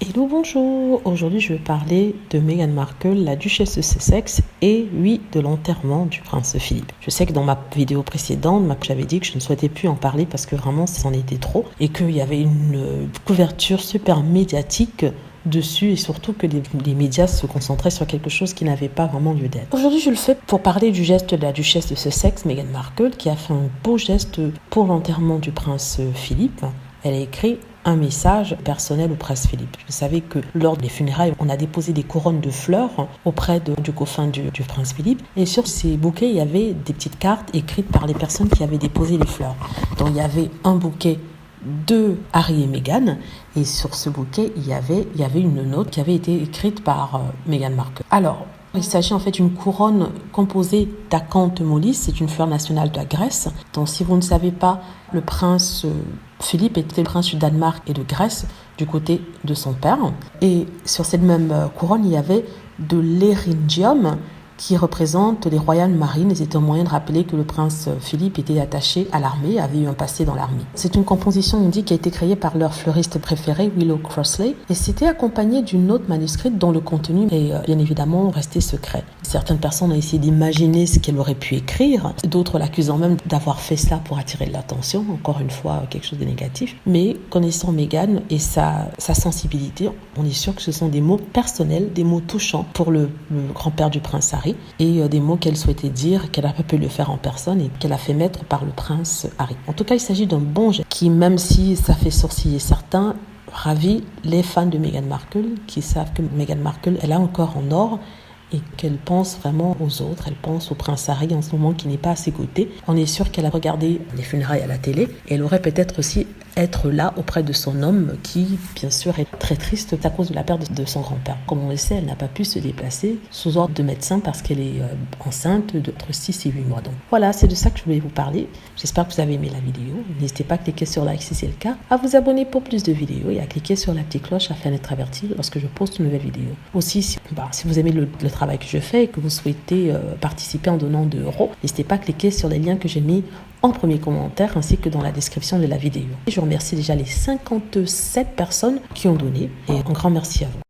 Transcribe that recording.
Hello, bonjour. Aujourd'hui, je vais parler de Meghan Markle, la duchesse de Sussex, et oui, de l'enterrement du prince Philippe. Je sais que dans ma vidéo précédente, j'avais dit que je ne souhaitais plus en parler parce que vraiment, c'en était trop et qu'il y avait une couverture super médiatique dessus et surtout que les médias se concentraient sur quelque chose qui n'avait pas vraiment lieu d'être. Aujourd'hui, je le fais pour parler du geste de la duchesse de Sussex, Meghan Markle, qui a fait un beau geste pour l'enterrement du prince Philippe. Elle a écrit un message personnel au prince Philippe. Vous savez que lors des funérailles, on a déposé des couronnes de fleurs auprès du coffin du prince Philippe. Et sur ces bouquets, il y avait des petites cartes écrites par les personnes qui avaient déposé les fleurs. Donc il y avait un bouquet de Harry et Meghan, et sur ce bouquet, il y avait une note qui avait été écrite par Meghan Markle. Alors, il s'agit en fait d'une couronne composée d'acanthe mollis, c'est une fleur nationale de la Grèce. Donc si vous ne savez pas, le prince Philippe était le prince du Danemark et de Grèce du côté de son père. Et sur cette même couronne, il y avait de l'éryngium qui représente les Royal Marines. C'est un moyen de rappeler que le prince Philippe était attaché à l'armée, avait eu un passé dans l'armée. C'est une composition, on dit, qui a été créée par leur fleuriste préféré, Willow Crossley, et c'était accompagné d'une note manuscrite dont le contenu est bien évidemment resté secret. Certaines personnes ont essayé d'imaginer ce qu'elle aurait pu écrire, d'autres l'accusant même d'avoir fait cela pour attirer de l'attention, encore une fois quelque chose de négatif. Mais connaissant Meghan et sa sensibilité, on est sûr que ce sont des mots personnels, des mots touchants pour le grand-père du prince Harry, et des mots qu'elle souhaitait dire, qu'elle n'a pas pu le faire en personne et qu'elle a fait mettre par le prince Harry. En tout cas, il s'agit d'un bon geste qui, même si ça fait sourciller certains, ravit les fans de Meghan Markle qui savent que Meghan Markle, elle a un corps en or et qu'elle pense vraiment aux autres. Elle pense au prince Harry en ce moment qui n'est pas à ses côtés. On est sûr qu'elle a regardé les funérailles à la télé et elle aurait peut-être aussi être là auprès de son homme qui, bien sûr, est très triste à cause de la perte de son grand-père. Comme on le sait, elle n'a pas pu se déplacer sous ordre de médecin parce qu'elle est enceinte d'entre 6 et 8 mois. Donc voilà, c'est de ça que je voulais vous parler. J'espère que vous avez aimé la vidéo. N'hésitez pas à cliquer sur like si c'est le cas, à vous abonner pour plus de vidéos et à cliquer sur la petite cloche afin d'être averti lorsque je poste une nouvelle vidéo. Aussi, si vous aimez le travail que je fais et que vous souhaitez participer en donnant 2 €, n'hésitez pas à cliquer sur les liens que j'ai mis en premier commentaire ainsi que dans la description de la vidéo. Et je remercie déjà les 57 personnes qui ont donné et un grand merci à vous.